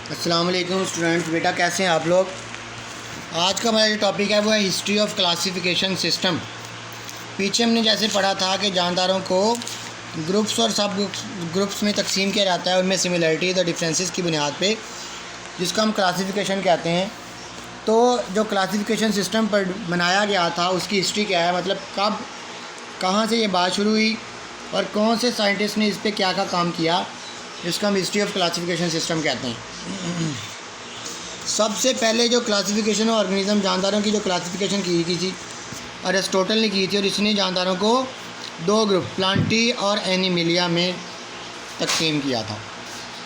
अस्सलाम वालेकुम स्टूडेंट्स, बेटा कैसे हैं आप लोग। आज का हमारा जो टॉपिक है वो है हिस्ट्री ऑफ क्लासिफिकेशन सिस्टम। पीछे हमने जैसे पढ़ा था कि जानदारों को ग्रुप्स और सब ग्रुप्स में तकसीम किया जाता है, उनमें सिमिलरिटी द डिफरेंसेस की बुनियाद पे, जिसको हम क्लासिफिकेशन कहते हैं। तो जो क्लासिफिकेशन सिस्टम पर बनाया गया था उसकी हिस्ट्री क्या है, मतलब कब कहाँ से ये बात शुरू हुई और कौन से साइंटिस्ट ने इस पर क्या काम किया, इसका हम हिस्ट्री ऑफ क्लासिफिकेशन सिस्टम कहते हैं। सबसे पहले जो क्लासिफिकेशन ऑर्गेनिज्म जानदारों की जो क्लासिफिकेशन की थी अरिस्टोटल ने की थी, और इसने जानदारों को दो ग्रुप प्लांटी और एनिमिलिया में तकसीम किया था।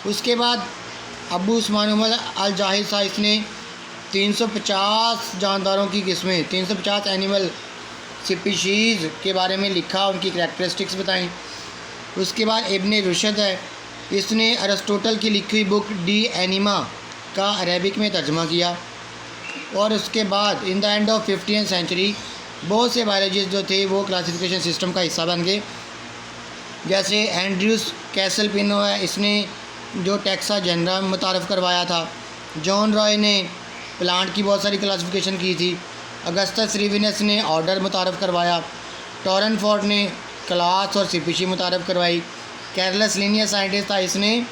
उसके बाद अबू उस्मान अल जाहिद साहब इसने 350 जानदारों की किस्में 350 एनिमल स्पीशीज़ के बारे में लिखा, उनकी करैक्टरिस्टिक्स बताई। उसके बाद इब्ने रुशद है, इसने अरिस्टोटल की लिखी हुई बुक डी एनिमा का अरेबिक में तर्जमा किया। और उसके बाद in the end of 15th century बहुत से बायोलॉजिस्ट जो थे वो क्लासिफिकेशन सिस्टम का हिस्सा बन गए। जैसे एंड्रयूस कैसल पिनो है, इसने जो टैक्सा जनरा मुतारफ़ करवाया था। जॉन रॉय ने प्लांट की बहुत सारी क्लासिफिकेशन की थी। अगस्टस रिविनस ने ऑर्डर मुतारफ़ करवाया। टॉरन फोर्ड ने क्लास और स्पीशी मुतारफ़ करवाई। कैरलस लीनियर साइंटिस्ट था, इसने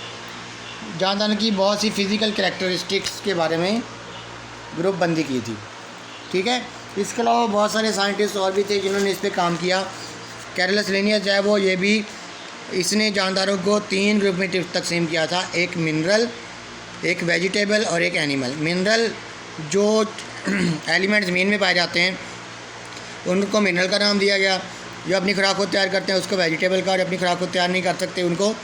जानदारों की बहुत सी फ़िज़िकल करैक्टरिस्टिक्स के बारे में ग्रुप बंदी की थी। ठीक है, इसके अलावा बहुत सारे साइंटिस्ट और भी थे जिन्होंने इस पर काम किया। कैरलस लीनियर जो है वो ये भी इसने जानदारों को 3 ग्रुप में तकसीम किया था, एक मिनरल, एक वेजिटेबल और एक एनिमल। मिनरल जो एलिमेंट ज़मीन में पाए जाते हैं उनको मिनरल का नाम दिया गया। जो अपनी खुराक को तैयार करते हैं उसको वेजिटेबल का, और अपनी खुराक को तैयार नहीं कर सकते उनको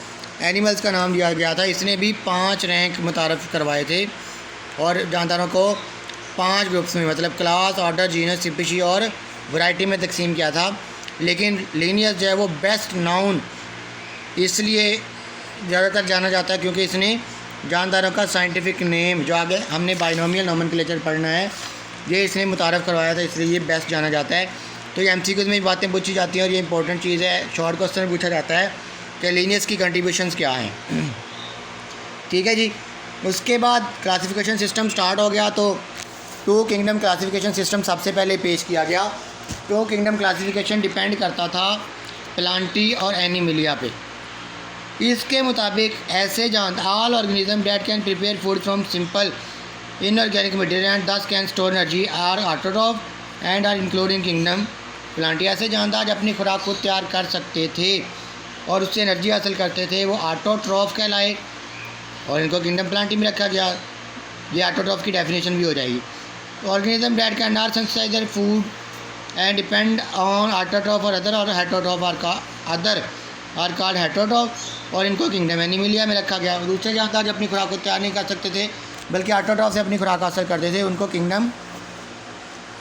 एनिमल्स का नाम दिया गया था। इसने भी 5 रैंक मुतारफ़ करवाए थे और जानदारों को 5 ग्रुप्स में, मतलब क्लास, ऑर्डर, जीनस, स्पीशी और वैरायटी में तकसीम किया था। लेकिन लीनियस जो है वो बेस्ट नाउन इसलिए ज़्यादातर जाना जाता है क्योंकि इसने जानदारों का साइंटिफिक नेम, जो आगे हमने बाइनोमियल नोमेनक्लेचर पढ़ना है, ये इसने मुतारफ़ करवाया था, इसलिए ये बेस्ट जाना जाता है। तो ये MCQs में बातें पूछी जाती हैं और ये इंपॉर्टेंट चीज़ है। शॉर्ट क्वेश्चन पूछा जाता है कि लीनियस की कंट्रीब्यूशंस क्या हैं। ठीक है जी। उसके बाद क्लासिफिकेशन सिस्टम स्टार्ट हो गया तो 2 किंगडम क्लासिफिकेशन सिस्टम सबसे पहले पेश किया गया। 2 किंगडम क्लासिफिकेशन डिपेंड करता था प्लांटी और एनिमिलिया पे। इसके मुताबिक ऐसे all organism that can prepare food from simple inorganic material and these can store energy are autotroph and are including kingdom plantae. ऐसे जानदार अपनी खुराक को तैयार कर सकते थे और उससे एनर्जी हासिल करते थे, वो ऑटोट्रॉफ कहलाए और इनको किंगडम प्लांटी में रखा गया। ये ऑटोट्रॉफ की डेफिनेशन भी हो जाएगी। Organism that can not synthesize their food and depend on autotroph और other heterotroph are called heterotroph, और इनको किंगडम एनिमिलिया में रखा गया। दूसरे जानदार जो अपनी खुराक को तैयार नहीं कर सकते थे बल्कि ऑटोट्रॉफ से अपनी खुराक हासिल करते थे, उनको किंगडम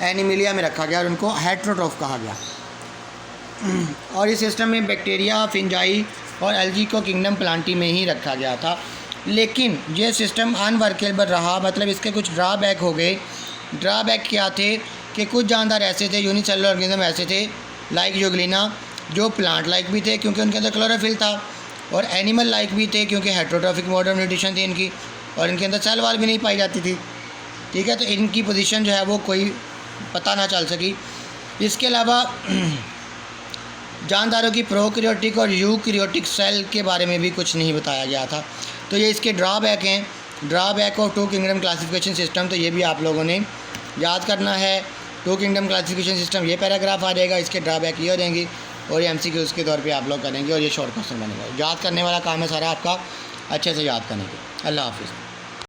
एनिमिलिया में रखा गया और उनको हेटरोट्रॉफ कहा गया। और इस सिस्टम में बैक्टीरिया, फिंजाई और एल्गी को किंगडम प्लांटी में ही रखा गया था। लेकिन ये सिस्टम अनवर्केबल रहा, मतलब इसके कुछ ड्राबैक हो गए। ड्राबैक क्या थे कि कुछ जानदार ऐसे थे, यूनिसेलुलर ऑर्गेनिज्म ऐसे थे लाइक यूग्लिना, जो प्लांट लाइक भी थे क्योंकि उनके अंदर क्लोरोफिल था, और एनिमल लाइक भी थे क्योंकि हेटरोट्रॉफिक मोड ऑफ न्यूट्रिशन थी इनकी, और इनके अंदर सेल वॉल भी नहीं पाई जाती थी। ठीक है, तो इनकी पोजीशन जो है वो कोई पता ना चल सकी। इसके अलावा जानदारों की प्रोकैरियोटिक और यूकैरियोटिक सेल के बारे में भी कुछ नहीं बताया गया था। तो ये इसके ड्रॉबैक हैं, drawback of 2 kingdom classification system. तो ये भी आप लोगों ने याद करना है। 2 किंगडम क्लासिफिकेशन सिस्टम, ये पैराग्राफ आ जाएगा, इसके ड्रॉबैक ये हो जाएंगे और ये MCQs के तौर पे आप लोग करेंगे और ये शॉर्ट क्वेश्चन बनेगा। याद करने वाला काम है सारा आपका, अच्छे से याद करने के। अल्लाह हाफिज़।